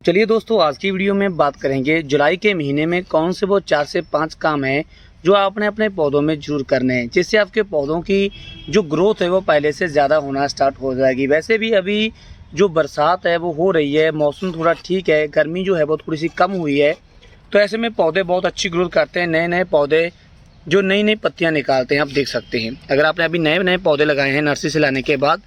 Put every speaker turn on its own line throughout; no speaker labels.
चलिए दोस्तों, आज की वीडियो में बात करेंगे जुलाई के महीने में कौन से वो 4 से 5 काम हैं जो आपने अपने पौधों में ज़रूर करने हैं, जिससे आपके पौधों की जो ग्रोथ है वो पहले से ज़्यादा होना स्टार्ट हो जाएगी। वैसे भी अभी जो बरसात है वो हो रही है, मौसम थोड़ा ठीक है, गर्मी जो है वो थोड़ी सी कम हुई है, तो ऐसे में पौधे बहुत अच्छी ग्रोथ करते हैं। नए नए पौधे जो नई नई पत्तियाँ निकालते हैं, आप देख सकते हैं। अगर आपने अभी नए नए पौधे लगाए हैं नर्सरी से लाने के बाद,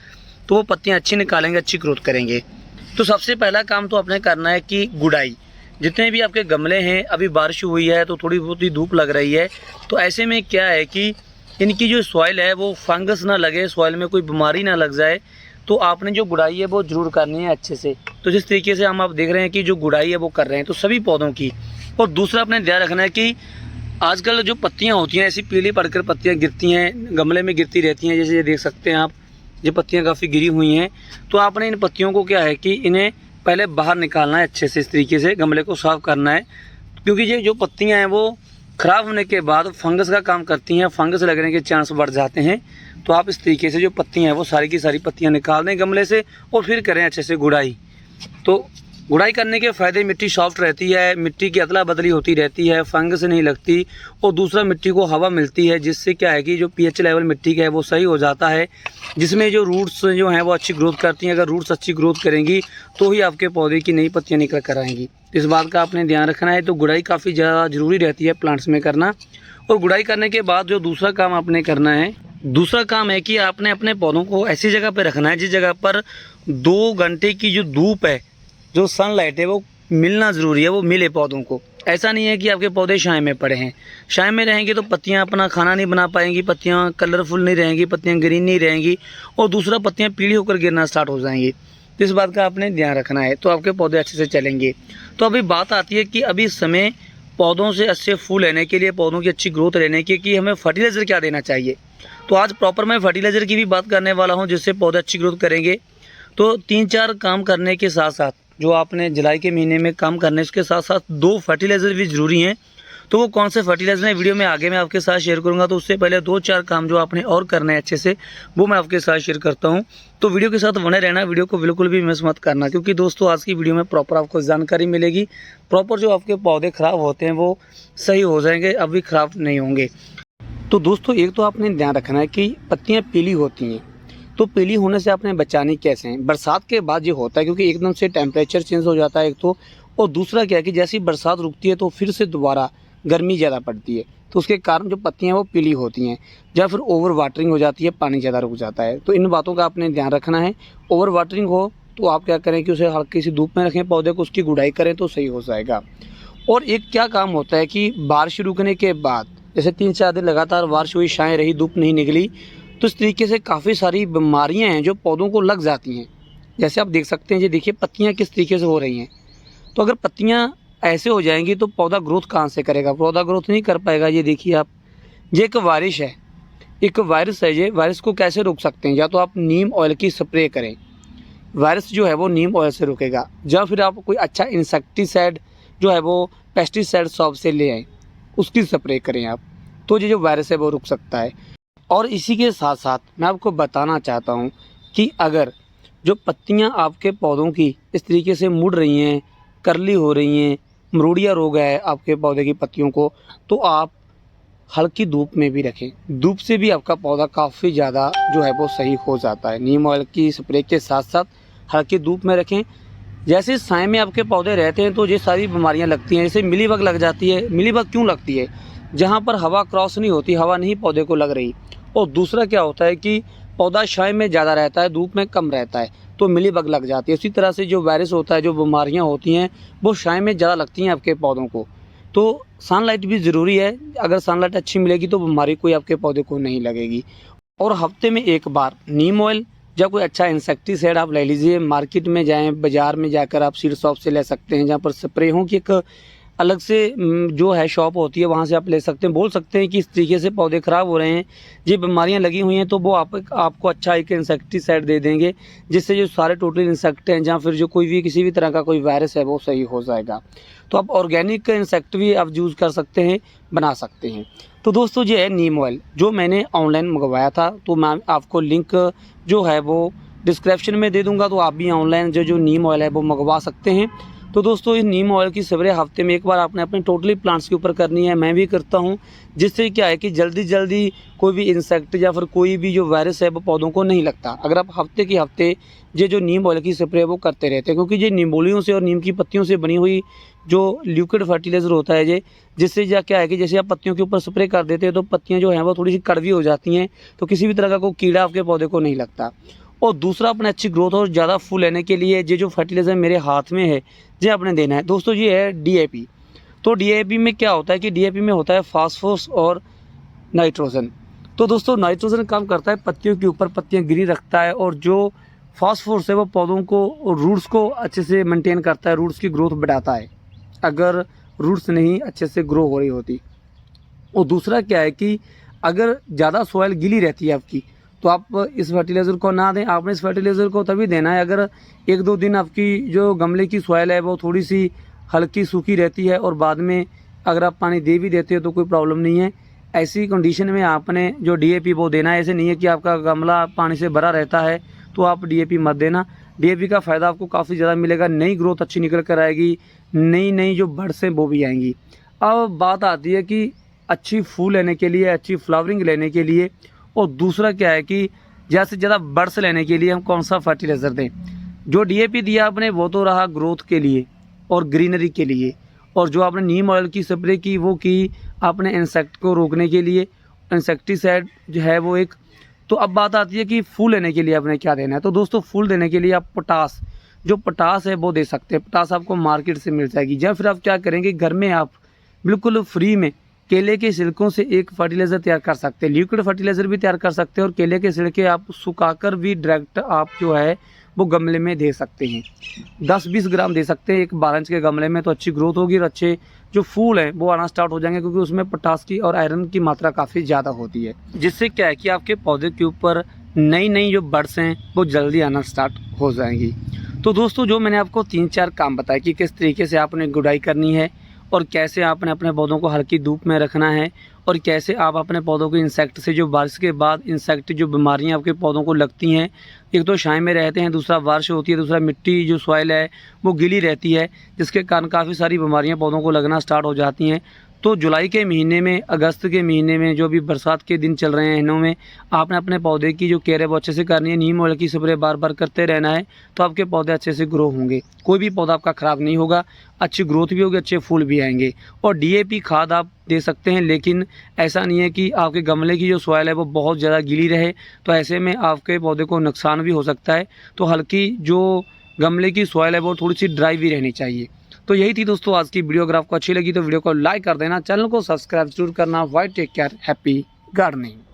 तो वो पत्तियाँ अच्छी निकालेंगे, अच्छी ग्रोथ करेंगे। तो सबसे पहला काम तो आपने करना है कि गुड़ाई। जितने भी आपके गमले हैं, अभी बारिश हुई है तो थोड़ी बहुत ही धूप लग रही है, तो ऐसे में क्या है कि इनकी जो सॉइल है वो फंगस ना लगे, सॉइल में कोई बीमारी ना लग जाए, तो आपने जो गुड़ाई है वो ज़रूर करनी है अच्छे से। तो जिस तरीके से आप देख रहे हैं कि जो गुड़ाई है वो कर रहे हैं, तो सभी पौधों की। और दूसरा अपने ध्यान रखना है कि आजकल जो पत्तियाँ होती हैं ऐसी पीली पड़कर पत्तियाँ गिरती हैं, गमले में गिरती रहती हैं, जैसे ये देख सकते हैं आप, ये पत्तियाँ काफ़ी गिरी हुई हैं। तो आपने इन पत्तियों को क्या है कि इन्हें पहले बाहर निकालना है, अच्छे से इस तरीके से गमले को साफ़ करना है, क्योंकि ये जो पत्तियाँ हैं वो ख़राब होने के बाद फंगस का काम करती हैं, फंगस लगने के चांस बढ़ जाते हैं। तो आप इस तरीके से जो पत्तियाँ हैं वो सारी की सारी पत्तियाँ निकाल दें गमले से और फिर करें अच्छे से गुड़ाई। तो गुड़ाई करने के फ़ायदे, मिट्टी सॉफ्ट रहती है, मिट्टी की अदला बदली होती रहती है, फंगस नहीं लगती, और दूसरा मिट्टी को हवा मिलती है, जिससे क्या है कि जो पीएच लेवल मिट्टी का है वो सही हो जाता है, जिसमें जो रूट्स जो हैं वो अच्छी ग्रोथ करती हैं। अगर रूट्स अच्छी ग्रोथ करेंगी तो ही आपके पौधे की नई पत्तियाँ निकल कर आएंगी। इस बात का आपने ध्यान रखना है। तो गुड़ाई काफ़ी ज़्यादा ज़रूरी रहती है प्लांट्स में करना। और गुड़ाई करने के बाद जो दूसरा काम आपने करना है, दूसरा काम है कि आपने अपने पौधों को ऐसी जगह पर रखना है जिस जगह पर 2 घंटे की जो धूप है, जो सनलाइट है वो मिलना ज़रूरी है, वो मिले पौधों को। ऐसा नहीं है कि आपके पौधे छाया में पड़े हैं। छाया में रहेंगे तो पत्तियां अपना खाना नहीं बना पाएंगी, पत्तियां कलरफुल नहीं रहेंगी, पत्तियां ग्रीन नहीं रहेंगी, और दूसरा पत्तियां पीली होकर गिरना स्टार्ट हो जाएंगी। तो इस बात का आपने ध्यान रखना है, तो आपके पौधे अच्छे से चलेंगे। तो अभी बात आती है कि अभी समय पौधों से अच्छे फूल लेने के लिए, पौधों की अच्छी ग्रोथ लेने के कि हमें फर्टिलाइज़र क्या देना चाहिए। तो आज प्रॉपर मैं फर्टिलाइज़र की भी बात करने वाला हूँ, जिससे पौधे अच्छी ग्रोथ करेंगे। तो 3-4 काम करने के साथ साथ जो आपने जुलाई के महीने में काम करने, इसके साथ साथ 2 फर्टिलाइज़र भी ज़रूरी हैं। तो वो कौन से फर्टिलाइज़र हैं वीडियो में आगे मैं आपके साथ शेयर करूंगा। तो उससे पहले 2-4 काम जो आपने और करने हैं अच्छे से, वो मैं आपके साथ शेयर करता हूं। तो वीडियो के साथ बने रहना, वीडियो को बिल्कुल भी मिस मत करना, क्योंकि दोस्तों आज की वीडियो में प्रॉपर आपको जानकारी मिलेगी। प्रॉपर जो आपके पौधे ख़राब होते हैं वो सही हो जाएंगे, अभी ख़राब नहीं होंगे। तो दोस्तों एक तो आपने ध्यान रखना है कि पत्तियाँ पीली होती हैं, तो पीली होने से आपने बचानी कैसे हैं। बरसात के बाद ये होता है क्योंकि एकदम से टेम्परेचर चेंज हो जाता है एक तो, और दूसरा क्या है कि जैसी बरसात रुकती है तो फिर से दोबारा गर्मी ज़्यादा पड़ती है, तो उसके कारण जो पत्तियां वो पीली होती हैं, या फिर ओवर वाटरिंग हो जाती है, पानी ज़्यादा रुक जाता है। तो इन बातों का आपने ध्यान रखना है। ओवर वाटरिंग हो तो आप क्या करें कि उसे हल्की सी धूप में रखें पौधे को, उसकी गुड़ाई करें तो सही हो जाएगा। और एक क्या काम होता है कि बारिश रुकने के बाद, जैसे 3-4 दिन लगातार बारिश हुई, छाएँ रही, धूप नहीं निकली, तो इस तरीके से काफ़ी सारी बीमारियां हैं जो पौधों को लग जाती हैं। जैसे आप देख सकते हैं, ये देखिए पत्तियां किस तरीके से हो रही हैं। तो अगर पत्तियां ऐसे हो जाएंगी तो पौधा ग्रोथ कहाँ से करेगा, पौधा ग्रोथ नहीं कर पाएगा। ये देखिए आप, ये एक वायरस है, एक वायरस है। ये वायरस को कैसे रोक सकते हैं, या तो आप नीम ऑयल की स्प्रे करें, वायरस जो है वो नीम ऑयल से रुकेगा, या फिर आप कोई अच्छा इंसेक्टिसाइड जो है वो पेस्टिसाइड शॉप से ले आएँ, उसकी स्प्रे करें आप, तो ये जो वायरस है वो रुक सकता है। और इसी के साथ साथ मैं आपको बताना चाहता हूँ कि अगर जो पत्तियाँ आपके पौधों की इस तरीके से मुड़ रही हैं, करली हो रही हैं, मरोड़िया रोग है आपके पौधे की पत्तियों को, तो आप हल्की धूप में भी रखें। धूप से भी आपका पौधा काफ़ी ज़्यादा जो है वो सही हो जाता है। नीम ऑयल की स्प्रे के साथ साथ हल्की धूप में रखें। जैसे साए में आपके पौधे रहते हैं तो ये सारी बीमारियां लगती हैं, जैसे मिलीबग लग जाती है। मिलीबग क्यों लगती है, जहाँ पर हवा क्रॉस नहीं होती, हवा नहीं पौधे को लग रही। और दूसरा क्या होता है कि पौधा छाया में ज़्यादा रहता है, धूप में कम रहता है, तो मिलीबग लग जाती है। इसी तरह से जो वायरस होता है, जो बीमारियां होती हैं, वो छाया में ज़्यादा लगती हैं आपके पौधों को। तो सनलाइट भी ज़रूरी है, अगर सनलाइट अच्छी मिलेगी तो बीमारी कोई आपके पौधे को नहीं लगेगी। और हफ्ते में एक बार नीम ऑयल या कोई अच्छा इंसेक्टिसाइड आप ले लीजिए। मार्केट में जाएँ, बाज़ार में जाकर आप सीड शॉप से ले सकते हैं, जहाँ पर स्प्रेहों की एक अलग से जो है शॉप होती है, वहाँ से आप ले सकते हैं। बोल सकते हैं कि इस तरीके से पौधे ख़राब हो रहे हैं, ये बीमारियां लगी हुई हैं, तो वो आपको अच्छा एक इंसेक्टिसाइड दे देंगे, जिससे जो सारे टोटल इंसेक्ट हैं, या फिर जो कोई भी किसी भी तरह का कोई वायरस है वो सही हो जाएगा। तो आप ऑर्गेनिक इंसेक्ट भी आप यूज़ कर सकते हैं, बना सकते हैं। तो दोस्तों ये है नीम ऑयल, जो मैंने ऑनलाइन मंगवाया था, तो मैं आपको लिंक जो है वो डिस्क्रिप्शन में दे दूँगा, तो आप भी ऑनलाइन जो नीम ऑयल है वो मंगवा सकते हैं। तो दोस्तों इस नीम ऑयल की स्प्रे हफ्ते में एक बार आपने अपने टोटली प्लांट्स के ऊपर करनी है, मैं भी करता हूँ, जिससे क्या है कि जल्दी कोई भी इंसेक्ट या फिर कोई भी जो वायरस है वो पौधों को नहीं लगता। अगर आप हफ्ते के हफ्ते ये जो नीम ऑयल की स्प्रे वो करते रहते हैं, क्योंकि ये नींबोलियों से और नीम की पत्तियों से बनी हुई जो लिक्विड फर्टिलाइज़र होता है ये, जिससे क्या है कि जैसे आप पत्तियों के ऊपर स्प्रे कर देते हैं तो पत्तियाँ जो हैं वो थोड़ी सी कड़वी हो जाती हैं, तो किसी भी तरह का कोई कीड़ा आपके पौधे को नहीं लगता। और दूसरा, अपने अच्छी ग्रोथ और ज़्यादा फूल लेने के लिए ये जो फर्टिलाइज़र मेरे हाथ में है ये आपने देना है दोस्तों, ये है DAP। तो DAP में क्या होता है कि DAP में होता है फास्फोरस और नाइट्रोजन। तो दोस्तों नाइट्रोजन काम करता है पत्तियों के ऊपर, पत्तियां गिरी रखता है, और जो फास्फोरस है वो पौधों को और रूट्स को अच्छे से मेंटेन करता है, रूट्स की ग्रोथ बढ़ाता है अगर रूट्स नहीं अच्छे से ग्रो हो रही होती। और दूसरा क्या है कि अगर ज़्यादा सॉइल गीली रहती है आपकी, तो आप इस फर्टिलाइज़र को ना दें। आपने इस फर्टिलाइज़र को तभी देना है अगर 1-2 दिन आपकी जो गमले की सॉइल है वो थोड़ी सी हल्की सूखी रहती है, और बाद में अगर आप पानी दे भी देते हो तो कोई प्रॉब्लम नहीं है। ऐसी कंडीशन में आपने जो DAP वो देना है। ऐसे नहीं है कि आपका गमला पानी से भरा रहता है तो आप DAP मत देना। DAP का फ़ायदा आपको काफ़ी ज़्यादा मिलेगा, नई ग्रोथ अच्छी निकल कर आएगी, नई जो बड्स हैं वो भी आएंगी। अब बात आती है कि अच्छी फूल लेने के लिए, अच्छी फ्लावरिंग लेने के लिए, और दूसरा क्या है कि ज़्यादा से ज़्यादा बड्स लेने के लिए हम कौन सा फर्टिलाइज़र दें। जो DAP दिया आपने वो तो रहा ग्रोथ के लिए और ग्रीनरी के लिए, और जो आपने नीम ऑयल की स्प्रे की वो की आपने इंसेक्ट को रोकने के लिए, इंसेक्टिसाइड जो है वो एक। तो अब बात आती है कि फूल लेने के लिए आपने क्या देना है। तो दोस्तों फूल देने के लिए आप पोटास, जो पोटास है वो दे सकते हैं। पोटास आपको मार्केट से मिल जाएगी, या फिर आप क्या करेंगे, घर में आप बिल्कुल फ्री में केले के छिलकों से एक फर्टिलाइज़र तैयार कर सकते हैं, लिक्विड फर्टिलाइज़र भी तैयार कर सकते हैं, और केले के छिलके आप सुखाकर भी डायरेक्ट आप जो है वो गमले में दे सकते हैं। 10-20 ग्राम दे सकते हैं एक 12 इंच के गमले में, तो अच्छी ग्रोथ होगी और अच्छे जो फूल हैं वो आना स्टार्ट हो जाएंगे, क्योंकि उसमें पोटास की और आयरन की मात्रा काफ़ी ज़्यादा होती है, जिससे क्या है कि आपके पौधे के ऊपर नई जो बड्स हैं वो जल्दी आना स्टार्ट हो जाएंगी। तो दोस्तों जो मैंने आपको 3-4 काम बताए कि किस तरीके से आपने गुडाई करनी है, और कैसे आपने अपने पौधों को हल्की धूप में रखना है, और कैसे आप अपने पौधों को इंसेक्ट से, जो बारिश के बाद इंसेक्ट जो बीमारियां आपके पौधों को लगती हैं, एक तो छाँव में रहते हैं, दूसरा बारिश होती है, दूसरा मिट्टी जो सॉइल है वो गीली रहती है, जिसके कारण काफ़ी सारी बीमारियां पौधों को लगना स्टार्ट हो जाती हैं। तो जुलाई के महीने में, अगस्त के महीने में, जो भी बरसात के दिन चल रहे हैं इनों में, आपने अपने पौधे की जो केयर है वो अच्छे से करनी है। नीम ऑयल की स्प्रे बार करते रहना है, तो आपके पौधे अच्छे से ग्रो होंगे, कोई भी पौधा आपका ख़राब नहीं होगा, अच्छी ग्रोथ भी होगी, अच्छे फूल भी आएंगे। और DAP खाद आप दे सकते हैं, लेकिन ऐसा नहीं है कि आपके गमले की जो सॉइल है वो बहुत ज़्यादा गीली रहे, तो ऐसे में आपके पौधे को नुकसान भी हो सकता है। तो हल्की जो गमले की सॉइल है वो थोड़ी सी ड्राई भी रहनी चाहिए। तो यही थी दोस्तों आज की वीडियो। अगर आपको अच्छी लगी तो वीडियो को लाइक कर देना, चैनल को सब्सक्राइब जरूर करना। Bye, take care, happy gardening.